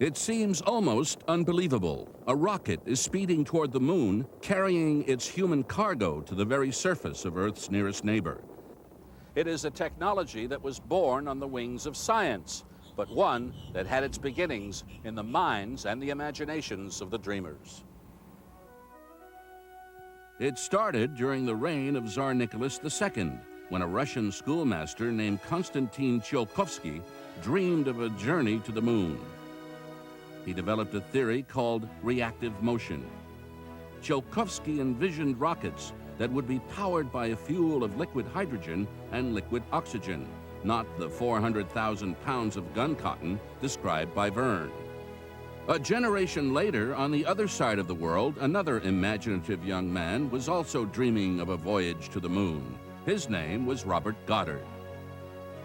It seems almost unbelievable. A rocket is speeding toward the moon, carrying its human cargo to the very surface of Earth's nearest neighbor. It is a technology that was born on the wings of science, but one that had its beginnings in the minds and the imaginations of the dreamers. It started during the reign of Tsar Nicholas II, when a Russian schoolmaster named Konstantin Tsiolkovsky dreamed of a journey to the moon. He developed a theory called reactive motion. Tsiolkovsky envisioned rockets that would be powered by a fuel of liquid hydrogen and liquid oxygen, not the 400,000 pounds of gun cotton described by Verne. A generation later, on the other side of the world, another imaginative young man was also dreaming of a voyage to the moon. His name was Robert Goddard.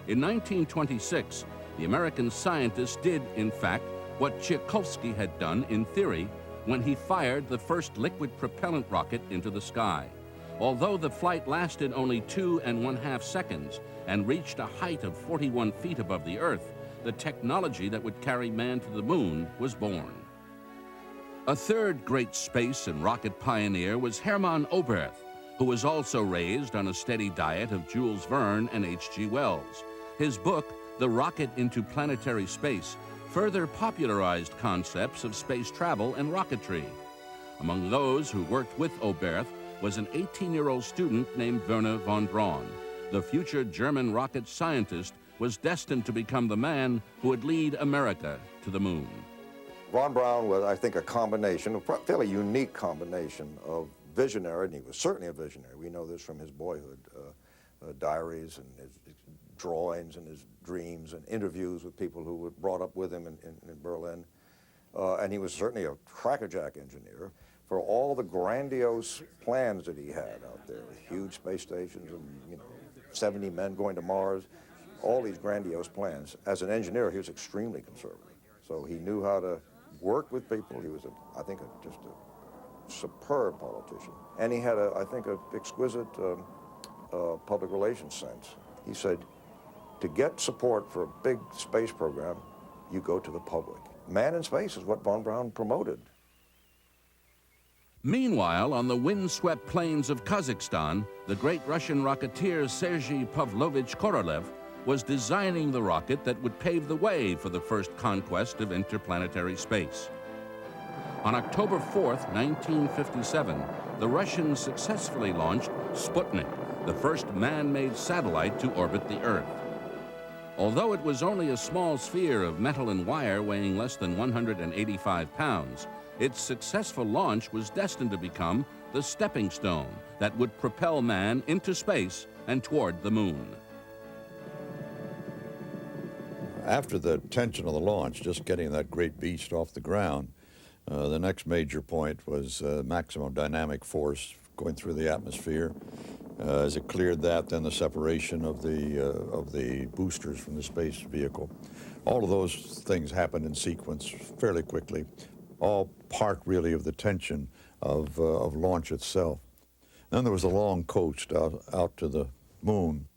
In 1926, the American scientist did, in fact, what Tsiolkovsky had done in theory when he fired the first liquid propellant rocket into the sky. Although the flight lasted only 2½ seconds and reached a height of 41 feet above the Earth, the technology that would carry man to the moon was born. A third great space and rocket pioneer was Hermann Oberth, who was also raised on a steady diet of Jules Verne and H.G. Wells. His book, The Rocket into Planetary Space, further popularized concepts of space travel and rocketry. Among those who worked with Oberth was an 18-year-old student named Wernher von Braun. The future German rocket scientist was destined to become the man who would lead America to the moon. Von Braun was, I think, a combination, a fairly unique combination of visionary, and he was certainly a visionary. We know this from his boyhood diaries and his drawings and his dreams and interviews with people who were brought up with him in Berlin. And he was certainly a crackerjack engineer for all the grandiose plans that he had out there, huge space stations and 70 men going to Mars, all these grandiose plans. As an engineer, he was extremely conservative. So he knew how to work with people. He was, I think, just a superb politician. And he had, I think, an exquisite public relations sense. He said, to get support for a big space program, you go to the public. Man in space is what von Braun promoted. Meanwhile, on the windswept plains of Kazakhstan, the great Russian rocketeer Sergei Pavlovich Korolev was designing the rocket that would pave the way for the first conquest of interplanetary space. On October 4th, 1957, the Russians successfully launched Sputnik, the first man-made satellite to orbit the Earth. Although it was only a small sphere of metal and wire weighing less than 185 pounds, its successful launch was destined to become the stepping stone that would propel man into space and toward the moon. After the tension of the launch, just getting that great beast off the ground, the next major point was maximum dynamic force going through the atmosphere. As it cleared that, then the separation of the boosters from the space vehicle. All of those things happened in sequence fairly quickly, all part really of the tension of launch itself. Then there was a long coast out to the moon.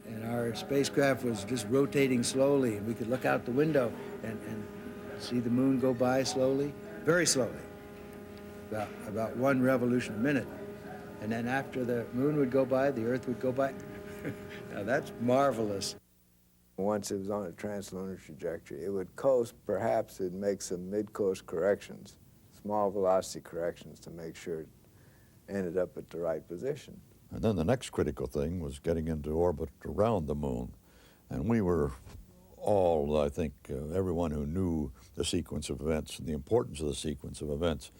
And our spacecraft was just rotating slowly, and we could look out the window and see the moon go by slowly, very slowly, about 1 revolution a minute. And then after the moon would go by, the Earth would go by. Now that's marvelous. Once it was on a translunar trajectory, it would coast, perhaps it'd make some mid-coast corrections, small velocity corrections to make sure it ended up at the right position. And then the next critical thing was getting into orbit around the moon. And we were all, I think, everyone who knew the sequence of events and the importance of the sequence of events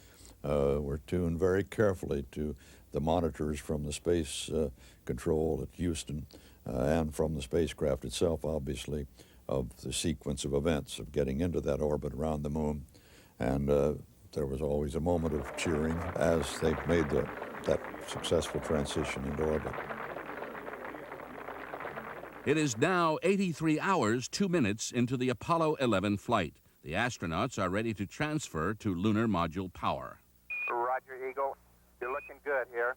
were tuned very carefully to the monitors from the space control at Houston and from the spacecraft itself, obviously, of the sequence of events of getting into that orbit around the moon. And there was always a moment of cheering as they made that successful transition into orbit. It is now 83 hours, 2 minutes into the Apollo 11 flight. The astronauts are ready to transfer to lunar module power. Roger, Eagle. You're looking good here.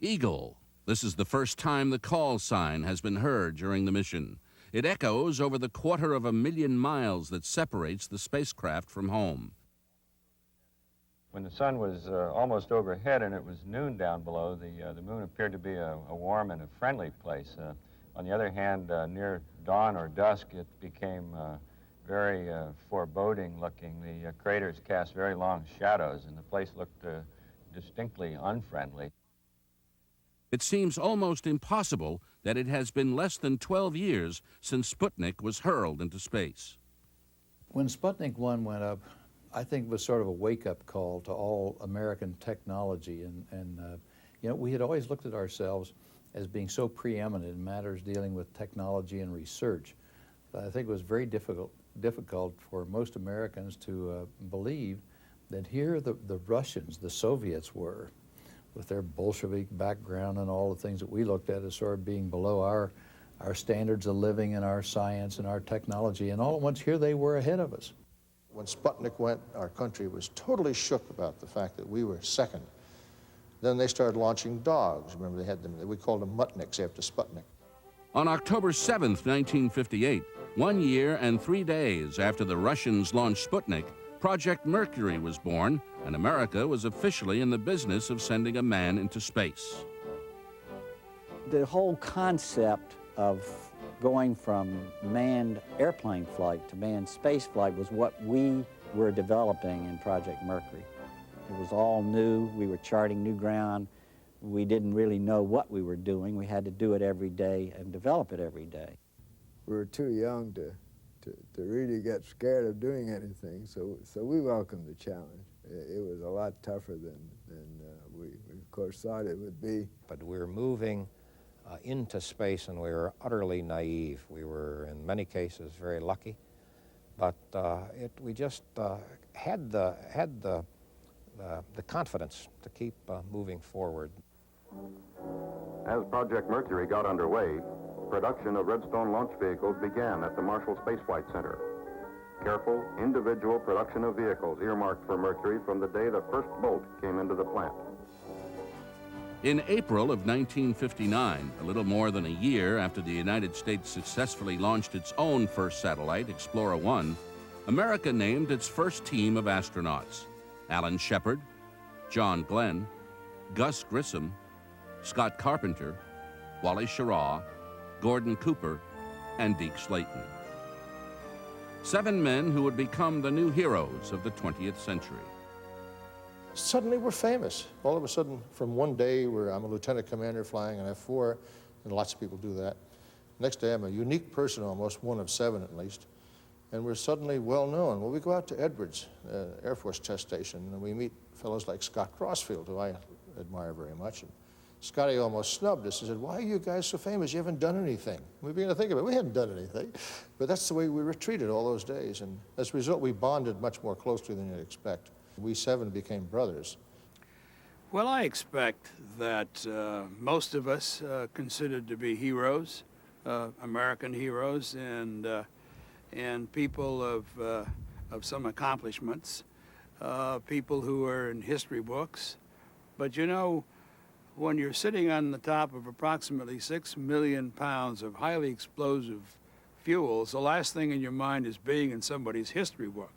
Eagle. This is the first time the call sign has been heard during the mission. It echoes over the 250,000 miles that separates the spacecraft from home. When the sun was almost overhead and it was noon down below, the moon appeared to be a warm and a friendly place. On the other hand, near dawn or dusk, it became very foreboding looking. The craters cast very long shadows, and the place looked distinctly unfriendly. It seems almost impossible that it has been less than 12 years since Sputnik was hurled into space. When Sputnik 1 went up, I think it was sort of a wake-up call to all American technology. And you know, we had always looked at ourselves as being so preeminent in matters dealing with technology and research. But I think it was very difficult for most Americans to believe that here the Russians, the Soviets were, with their Bolshevik background and all the things that we looked at as sort of being below our standards of living and our science and our technology. And all at once, here they were ahead of us. When Sputnik went, our country was totally shook about the fact that we were second. Then they started launching dogs. Remember, they had them, we called them Mutniks after Sputnik. On October 7th, 1958, 1 year and 3 days after the Russians launched Sputnik, Project Mercury was born, and America was officially in the business of sending a man into space. The whole concept of going from manned airplane flight to manned space flight was what we were developing in Project Mercury. It was all new. We were charting new ground. We didn't really know what we were doing. We had to do it every day and develop it every day. We were too young to really get scared of doing anything, so we welcomed the challenge. It was a lot tougher than we of course thought it would be. But we were moving into space, and we were utterly naive. We were, in many cases, very lucky, but we just had the confidence to keep moving forward. As Project Mercury got underway, production of Redstone launch vehicles began at the Marshall Space Flight Center. Careful, individual production of vehicles earmarked for Mercury from the day the first bolt came into the plant. In April of 1959, a little more than a year after the United States successfully launched its own first satellite, Explorer 1, America named its first team of astronauts: Alan Shepard, John Glenn, Gus Grissom, Scott Carpenter, Wally Schirra, Gordon Cooper, and Deke Slayton. 7 men who would become the new heroes of the 20th century. Suddenly we're famous. All of a sudden, from one day where I'm a lieutenant commander flying an F-4, and lots of people do that. Next day I'm a unique person, almost one of 7 at least, and we're suddenly well known. Well, we go out to Edwards Air Force Test Station, and we meet fellows like Scott Crossfield, who I admire very much. And Scotty almost snubbed us. He said, "Why are you guys so famous? You haven't done anything." We began to think of it. We hadn't done anything. But that's the way we were treated all those days. And as a result, we bonded much more closely than you'd expect. We 7 became brothers. Well, I expect that most of us considered to be heroes, American heroes, and people of some accomplishments, people who are in history books. But you know, when you're sitting on the top of approximately 6 million pounds of highly explosive fuels, the last thing in your mind is being in somebody's history book.